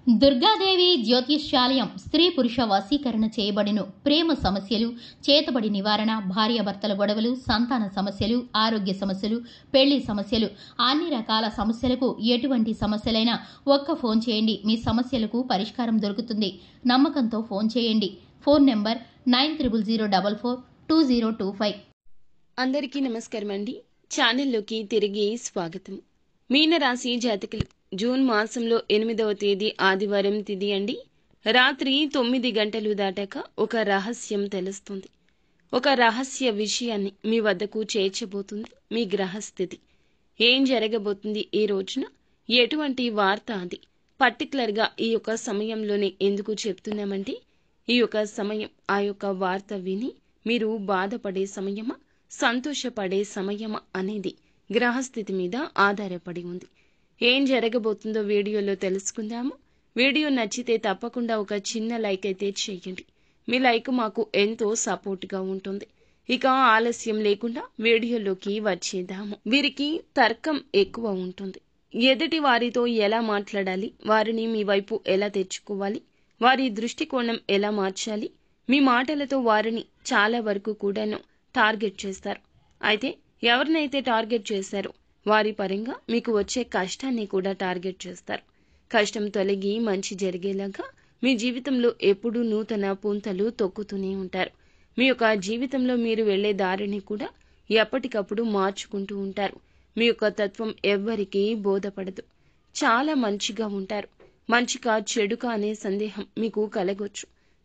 దుర్గాదేవి జ్యోతిష్యాలయం స్త్రీ పురుష వశీకరణ చేయబడిను. ప్రేమ సమస్యలు, చేతబడి నివారణ, భార్యాభర్తల గొడవలు, సంతాన సమస్యలు, ఆరోగ్య సమస్యలు, పెళ్లి సమస్యలు, అన్ని రకాల సమస్యలకు ఎటువంటి సమస్యలైనా ఒక్క ఫోన్ చేయండి, మీ సమస్యలకు పరిష్కారం దొరుకుతుంది. నమ్మకంతో ఫోన్ చేయండి. Phone number 9000442025. అందరికీ నమస్కారం అండి. ఛానల్లోకి తిరిగి స్వాగతం. మీనరాశి జాతకులు జూన్ మాసంలో 8వ తేదీ ఆదివారం తిథి అండి. రాత్రి 9 గంటలు దాటాక ఒక రహస్యం తెలుస్తుంది. ఒక రహస్య విషయాన్ని మీ వద్దకు చేర్చబోతుంది మీ గ్రహస్థితి. ఏం జరగబోతుంది ఈ రోజున, ఎటువంటి వార్త అది పర్టికులర్గా ఈ యొక్క సమయంలోనే ఎందుకు చెప్తున్నామంటే, ఈ యొక్క సమయం ఆ యొక్క వార్త విని మీరు బాధపడే సమయమా, సంతోషపడే సమయమా అనేది గ్రహస్థితి మీద ఆధారపడి ఉంది. ఏం జరగబోతుందో వీడియోలో తెలుసుకుందాము. వీడియో నచ్చితే తప్పకుండా ఒక చిన్న లైక్ అయితే చేయండి. మీ లైక్ మాకు ఎంతో సపోర్ట్గా ఉంటుంది. ఇక ఆలస్యం లేకుండా వీడియోలోకి వచ్చేద్దాము. వీరికి తర్కం ఎక్కువ ఉంటుంది. ఎదుటి వారితో ఎలా మాట్లాడాలి, వారిని మీ వైపు ఎలా తెచ్చుకోవాలి, వారి దృష్టికోణం ఎలా మార్చాలి, మీ మాటలతో వారిని చాలా వరకు కూడాను టార్గెట్ చేస్తారు. అయితే ఎవరినైతే టార్గెట్ చేశారో వారి పరంగా మీకు వచ్చే కష్టాన్ని కూడా టార్గెట్ చేస్తారు. కష్టం తొలగి మంచి జరిగేలాగా మీ జీవితంలో ఎప్పుడూ నూతన పుంతలు తొక్కుతూనే ఉంటారు. మీ యొక్క జీవితంలో మీరు వెళ్లే దారిని కూడా ఎప్పటికప్పుడు మార్చుకుంటూ ఉంటారు. మీ యొక్క తత్వం ఎవ్వరికీ బోధపడదు. చాలా మంచిగా ఉంటారు. మంచిగా చెడుగా అనే సందేహం మీకు కలగొచ్చు.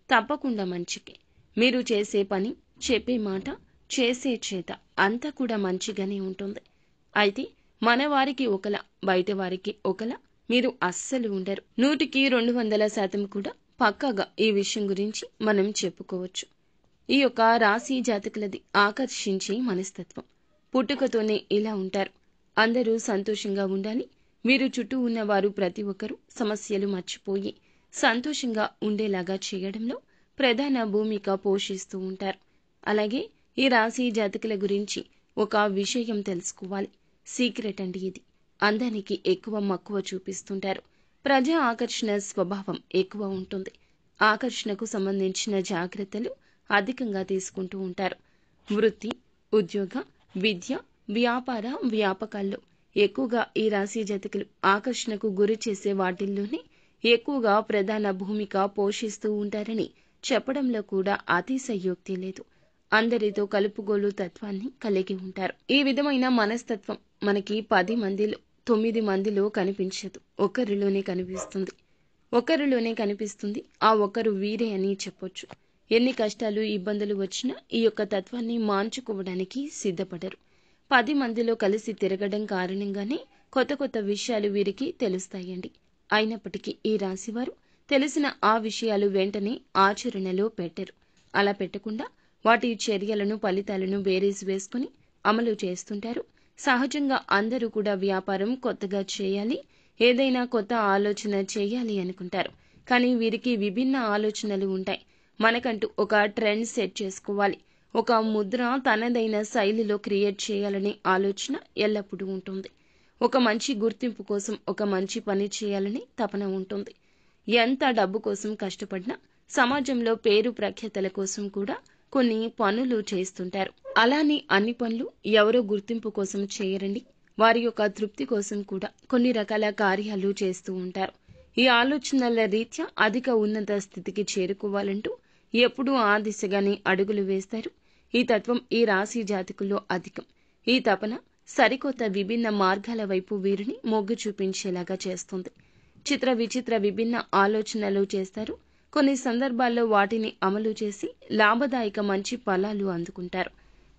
తప్పకుండా మంచికే. మీరు చేసే పని, చెప్పే మాట, చేసే చేత అంతా కూడా మంచిగానే ఉంటుంది. అయితే మన వారికి ఒకలా, బయట వారికి ఒకలా మీరు అస్సలు ఉండరు. 100కి 200% కూడా పక్కాగా ఈ విషయం గురించి మనం చెప్పుకోవచ్చు. ఈ యొక్క రాశి జాతకులది ఆకర్షించే మనస్తత్వం. పుట్టుకతోనే ఇలా ఉంటారు. అందరూ సంతోషంగా ఉండాలి, మీరు చుట్టూ ఉన్నవారు ప్రతి ఒక్కరూ సమస్యలు మర్చిపోయి సంతోషంగా ఉండేలాగా చేయడంలో ప్రధాన భూమిక పోషిస్తూ ఉంటారు. అలాగే ఈ రాశి జాతకుల గురించి ఒక విషయం తెలుసుకోవాలి. సీక్రెట్ అండి ఇది. అందానికి ఎక్కువ మక్కువ చూపిస్తుంటారు. ప్రజా ఆకర్షణ స్వభావం ఎక్కువ ఉంటుంది. ఆకర్షణకు సంబంధించిన జాగ్రత్తలు అధికంగా తీసుకుంటూ ఉంటారు. వృత్తి, ఉద్యోగ, విద్య, వ్యాపార, వ్యాపకాల్లో ఎక్కువగా ఈ రాశి జాతకులు ఆకర్షణకు గురి చేసే వాటిల్లోనే ఎక్కువగా ప్రధాన భూమిక పోషిస్తూ ఉంటారని చెప్పడంలో కూడా అతిశయోక్తి లేదు. అందరితో కలుపుగోలు తత్వాన్ని కలిగి ఉంటారు. ఈ విధమైన మనస్తత్వం మనకి 10 మందిలో 9 మందిలో కనిపించదు. ఒకరిలోనే కనిపిస్తుంది. ఆ ఒకరు వీరే అని చెప్పొచ్చు. ఎన్ని కష్టాలు, ఇబ్బందులు వచ్చినా ఈ యొక్క తత్వాన్ని మార్చుకోవడానికి సిద్ధపడరు. 10 మందిలో కలిసి తిరగడం కారణంగానే కొత్త కొత్త విషయాలు వీరికి తెలుస్తాయండి. అయినప్పటికీ ఈ రాశివారు తెలిసిన ఆ విషయాలు వెంటనే ఆచరణలో పెట్టరు. అలా పెట్టకుండా వాటి చర్యలను, ఫలితాలను బేరీజు వేసుకుని అమలు చేస్తుంటారు. సహజంగా అందరూ కూడా వ్యాపారం కొత్తగా చేయాలి, ఏదైనా కొత్త ఆలోచన చేయాలి అనుకుంటారు. కానీ వీరికి విభిన్న ఆలోచనలు ఉంటాయి. మనకంటూ ఒక ట్రెండ్ సెట్ చేసుకోవాలి, ఒక ముద్ర తనదైన శైలిలో క్రియేట్ చేయాలనే ఆలోచన ఎల్లప్పుడూ ఉంటుంది. ఒక మంచి గుర్తింపు కోసం ఒక మంచి పని చేయాలని తపన ఉంటుంది. ఎంత డబ్బు కోసం కష్టపడినా సమాజంలో పేరు ప్రఖ్యాతల కోసం కూడా కొన్ని పనులు చేస్తుంటారు. అలానే అన్ని పనులు ఎవరో గుర్తింపు కోసం చేయరండి. వారి యొక్క తృప్తి కోసం కూడా కొన్ని రకాల కార్యాలు చేస్తూ ఉంటారు. ఈ ఆలోచనల రీత్యా అధిక ఉన్నత స్థితికి చేరుకోవాలంటూ ఎప్పుడూ ఆ దిశగానే అడుగులు వేస్తారు. ఈ తత్వం ఈ రాశి జాతకుల్లో అధికం. ఈ తపన సరికొత్త విభిన్న మార్గాల వైపు వీరిని మొగ్గు చూపించేలాగా చేస్తుంది. చిత్ర విచిత్ర విభిన్న ఆలోచనలు చేస్తారు. కొన్ని సందర్భాల్లో వాటిని అమలు చేసి లాభదాయక మంచి ఫలాలు అందుకుంటారు.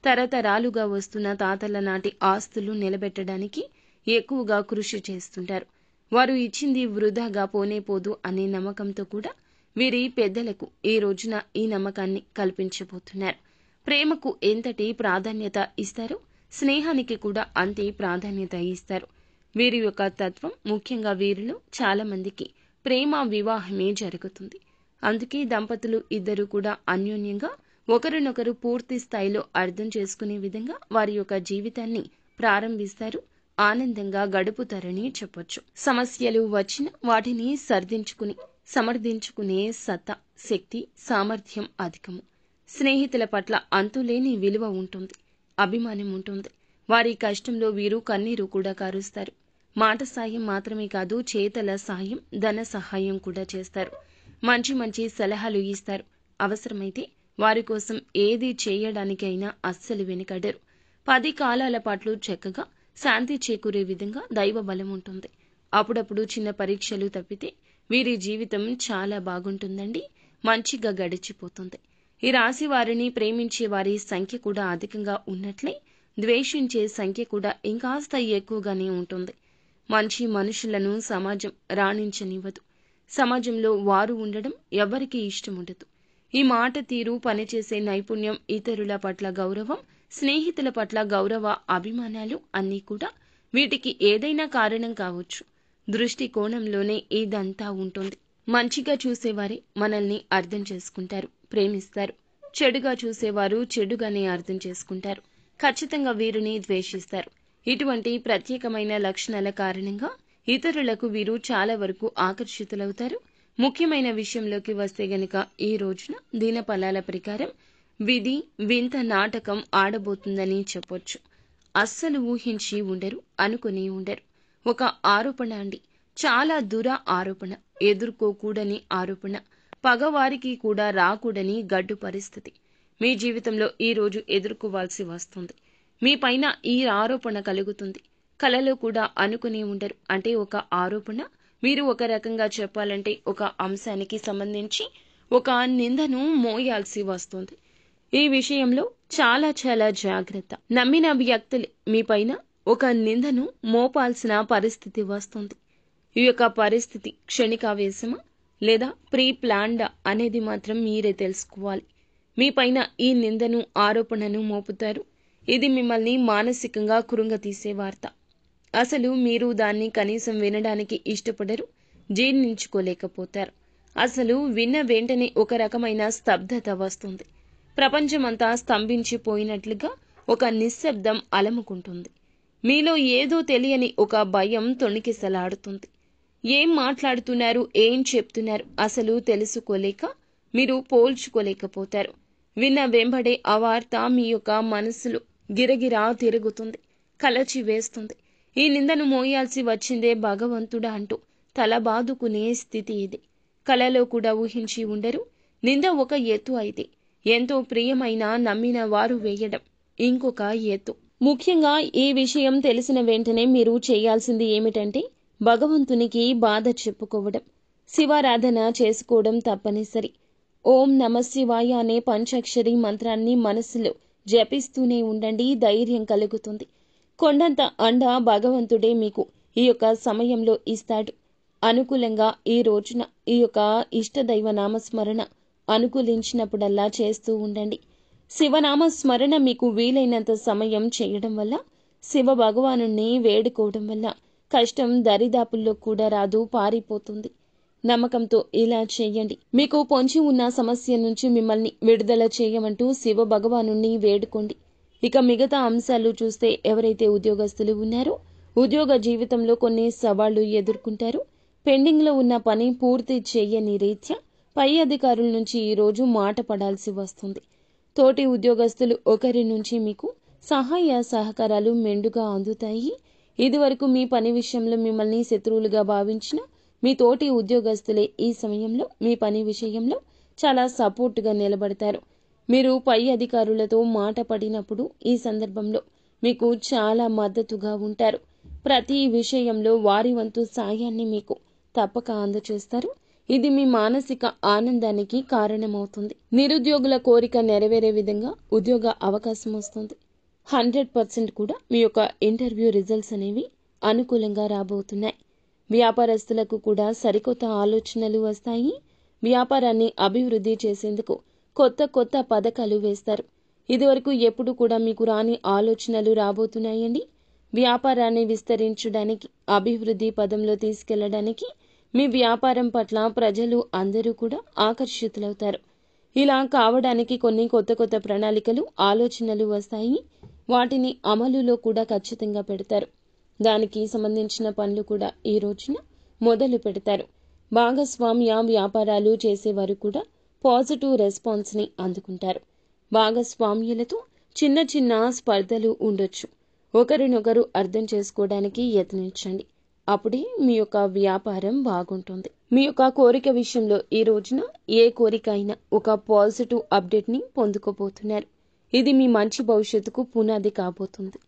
తరతరాలుగా వస్తున్న తాతల నాటి ఆస్తులు నిలబెట్టడానికి ఎక్కువగా కృషి చేస్తుంటారు. వారు ఇచ్చింది వృధాగా పోనే పోదు అనే నమ్మకంతో కూడా వీరి పెద్దలకు ఈ రోజున ఈ నమ్మకాన్ని కల్పించబోతున్నారు. ప్రేమకు ఎంతటి ప్రాధాన్యత ఇస్తారో స్నేహానికి కూడా అంతే ప్రాధాన్యత ఇస్తారు. వీరి యొక్క తత్వం ముఖ్యంగా వీరిలో చాలా మందికి ప్రేమ వివాహమే జరుగుతుంది. అందుకే దంపతులు ఇద్దరు కూడా అన్యోన్యంగా ఒకరినొకరు పూర్తి స్థాయిలో అర్థం చేసుకునే విధంగా వారి యొక్క జీవితాన్ని ప్రారంభిస్తారు, ఆనందంగా గడుపుతారని చెప్పొచ్చు. సమస్యలు వచ్చిన వాటిని సర్దించుకుని సమర్థించుకునే సత్తా, శక్తి, సామర్థ్యం అధికము. స్నేహితుల పట్ల అంతులేని విలువ ఉంటుంది, అభిమానం ఉంటుంది. వారి కష్టంలో వీరు కన్నీరు కూడా కారుస్తారు. మాట సాయం మాత్రమే కాదు, చేతల సాయం, ధన సహాయం కూడా చేస్తారు. మంచి మంచి సలహాలు ఇస్తారు. అవసరమైతే వారి కోసం ఏది చేయడానికైనా అస్సలు వెనుకడరు. 10 కాలాల పాటు చక్కగా శాంతి చేకూరే విధంగా దైవ బలం ఉంటుంది. అప్పుడప్పుడు చిన్న పరీక్షలు తప్పితే వీరి జీవితం చాలా బాగుంటుందండి, మంచిగా గడిచిపోతుంది. ఈ రాశి వారిని ప్రేమించే వారి సంఖ్య కూడా అధికంగా ఉన్నట్లే ద్వేషించే సంఖ్య కూడా ఇంకాస్త ఎక్కువగానే ఉంటుంది. మంచి మనుషులను సమాజం రాణించనివ్వదు. సమాజంలో వారు ఉండడం ఎవరికీ ఇష్టం ఉండదు. ఈ మాట తీరు, పనిచేసే నైపుణ్యం, ఇతరుల పట్ల గౌరవం, స్నేహితుల పట్ల గౌరవ అభిమానాలు అన్నీ కూడా వీటికి ఏదైనా కారణం కావచ్చు. దృష్టి కోణంలోనే ఇదంతా ఉంటుంది. మంచిగా చూసేవారే మనల్ని అర్థం చేసుకుంటారు, ప్రేమిస్తారు. చెడుగా చూసేవారు చెడుగానే అర్థం చేసుకుంటారు. ఖచ్చితంగా వీరిని ద్వేషిస్తారు. ఇటువంటి ప్రత్యేకమైన లక్షణాల కారణంగా ఇతరులకు వీరు చాలా వరకు ఆకర్షితులవుతారు. ముఖ్యమైన విషయంలోకి వస్తే గనక ఈ రోజున దినఫలాల ప్రకారం విధి వింత నాటకం ఆడబోతుందని చెప్పొచ్చు. అస్సలు ఊహించి ఉండరు, అనుకుని ఉండరు. ఒక ఆరోపణ అండి, చాలా దుర ఆరోపణ, ఎదుర్కోకూడని ఆరోపణ, పగవారికి కూడా రాకూడని గడ్డు పరిస్థితి మీ జీవితంలో ఈ రోజు ఎదుర్కోవాల్సి వస్తుంది. మీ పైన ఈ ఆరోపణ కలుగుతుంది. కలలో కూడా అనుకుని ఉండరు. అంటే ఒక ఆరోపణ, మీరు ఒక రకంగా చెప్పాలంటే ఒక అంశానికి సంబంధించి ఒక నిందను మోయాల్సి వస్తుంది. ఈ విషయంలో చాలా చాలా జాగ్రత్త. నమ్మిన వ్యక్తులు మీ పైన ఒక నిందను మోపాల్సిన పరిస్థితి వస్తుంది. ఈ యొక్క పరిస్థితి క్షణికావేశమా లేదా ప్రీ ప్లాన్డా అనేది మాత్రం మీరే తెలుసుకోవాలి. మీ పైన ఈ నిందను, ఆరోపణను మోపుతారు. ఇది మిమ్మల్ని మానసికంగా కృంగతీసే వార్త. అసలు మీరు దాన్ని కనీసం వినడానికి ఇష్టపడరు, జీర్ణించుకోలేకపోతారు. అసలు విన్న వెంటనే ఒక రకమైన స్తబ్దత వస్తుంది. ప్రపంచమంతా స్తంభించిపోయినట్లుగా ఒక నిశ్శబ్దం అలముకుంటుంది. మీలో ఏదో తెలియని ఒక భయం తొణికిసలాడుతుంది. ఏం మాట్లాడుతున్నారు, ఏం చెప్తున్నారు అసలు తెలుసుకోలేక మీరు పోల్చుకోలేకపోతారు. విన్న వెంబడే ఆ వార్త మీ యొక్క మనసులో గిరగిరా తిరుగుతుంది, కలచి వేస్తుంది. ఈ నిందను మోయాల్సి వచ్చిందే భగవంతుడా అంటూ తల బాదుకునే స్థితి ఇది. కలలో కూడా ఊహించి ఉండరు. నింద ఒక ఎత్తు అయితే, ఎంతో ప్రియమైన నమ్మిన వారు వేయడం ఇంకొక ఎత్తు. ముఖ్యంగా ఈ విషయం తెలిసిన వెంటనే మీరు చేయాల్సింది ఏమిటంటే భగవంతునికి బాధ చెప్పుకోవడం, శివారాధన చేసుకోవడం తప్పనిసరి. ఓం నమఃశివాయ అనే పంచాక్షరి మంత్రాన్ని మనసులో జపిస్తూనే ఉండండి. ధైర్యం కలుగుతుంది. కొండంత అండ భగవంతుడే మీకు ఈ యొక్క సమయంలో ఇస్తాడు. అనుకూలంగా ఈ రోజున ఈ యొక్క ఇష్టదైవ నామస్మరణ అనుకూలించినప్పుడల్లా చేస్తూ ఉండండి. శివనామ స్మరణ మీకు వీలైనంత సమయం చేయడం వల్ల, శివ భగవానుణ్ణి వేడుకోవడం వల్ల కష్టం దరిదాపుల్లో కూడా రాదు, పారిపోతుంది. నమ్మకంతో ఇలా చేయండి. మీకు పొంచి ఉన్న సమస్య నుంచి మిమ్మల్ని విడుదల చేయమంటూ శివ భగవానుణ్ణి వేడుకోండి. ఇక మిగతా అంశాలు చూస్తే, ఎవరైతే ఉద్యోగస్తులు ఉన్నారో ఉద్యోగ జీవితంలో కొన్ని సవాళ్లు ఎదుర్కొంటారు. పెండింగ్ లో ఉన్న పని పూర్తి చేయని రీత్యా పై అధికారుల నుంచి ఈ రోజు మాట పడాల్సి వస్తుంది. తోటి ఉద్యోగస్తులు ఒకరి నుంచి మీకు సహాయ సహకారాలు మెండుగా అందుతాయి. ఇదివరకు మీ పని విషయంలో మిమ్మల్ని శత్రువులుగా భావించిన మీ తోటి ఉద్యోగస్తులే ఈ సమయంలో మీ పని విషయంలో చాలా సపోర్టుగా నిలబడతారు. మీరు పై అధికారులతో మాట పడినప్పుడు ఈ సందర్భంలో మీకు చాలా మద్దతుగా ఉంటారు. ప్రతి విషయంలో వారి వంతు సాయాన్ని మీకు తప్పక అందజేస్తారు. ఇది మీ మానసిక ఆనందానికి కారణమవుతుంది. నిరుద్యోగుల కోరిక నెరవేరే విధంగా ఉద్యోగ అవకాశం వస్తుంది. 100% కూడా మీ యొక్క ఇంటర్వ్యూ రిజల్ట్స్ అనేవి అనుకూలంగా రాబోతున్నాయి. వ్యాపారస్తులకు కూడా సరికొత్త ఆలోచనలు వస్తాయి. వ్యాపారాన్ని అభివృద్ధి చేసేందుకు కొత్త కొత్త పథకాలు వేస్తారు. ఇదివరకు ఎప్పుడు కూడా మీకు రాని ఆలోచనలు రాబోతున్నాయండి. వ్యాపారాన్ని విస్తరించడానికి, అభివృద్ధి పదంలో తీసుకెళ్లడానికి మీ వ్యాపారం పట్ల ప్రజలు అందరూ కూడా ఆకర్షితులవుతారు. ఇలా కావడానికి కొన్ని కొత్త కొత్త ప్రణాళికలు, ఆలోచనలు వస్తాయి. వాటిని అమలులో కూడా ఖచ్చితంగా పెడతారు. దానికి సంబంధించిన పనులు కూడా ఈ రోజున మొదలు పెడతారు. భాగస్వామ్య వ్యాపారాలు చేసేవారు కూడా పాజిటివ్ రెస్పాన్స్ని అందుకుంటారు. భాగస్వామ్యులతో చిన్న చిన్న స్పర్ధలు ఉండొచ్చు. ఒకరినొకరు అర్థం చేసుకోవడానికి యత్నించండి. అప్పుడే మీ యొక్క వ్యాపారం బాగుంటుంది. మీ యొక్క కోరిక విషయంలో ఈ రోజున ఏ కోరిక అయినా ఒక పాజిటివ్ అప్డేట్ని పొందుకోబోతున్నారు. ఇది మీ మంచి భవిష్యత్తుకు పునాది కాబోతుంది.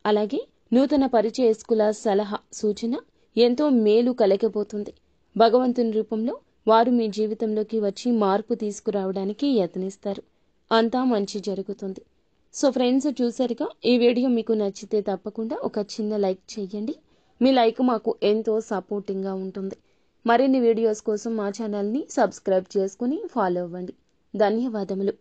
అలాగే నూతన పరిచయస్కుల సలహా సూచన ఎంతో మేలు కలగబోతుంది. భగవంతుని రూపంలో వారు మీ జీవితంలోకి వచ్చి మార్పు తీసుకురావడానికి యత్నిస్తారు. అంతా మంచి జరుగుతుంది. సో ఫ్రెండ్స్, చూసారుగా, ఈ వీడియో మీకు నచ్చితే తప్పకుండా ఒక చిన్న లైక్ చేయండి. మీ లైక్ మాకు ఎంతో సపోర్టింగ్గా ఉంటుంది. మరిన్ని వీడియోస్ కోసం మా ఛానల్ని సబ్స్క్రైబ్ చేసుకుని ఫాలో అవ్వండి. ధన్యవాదములు.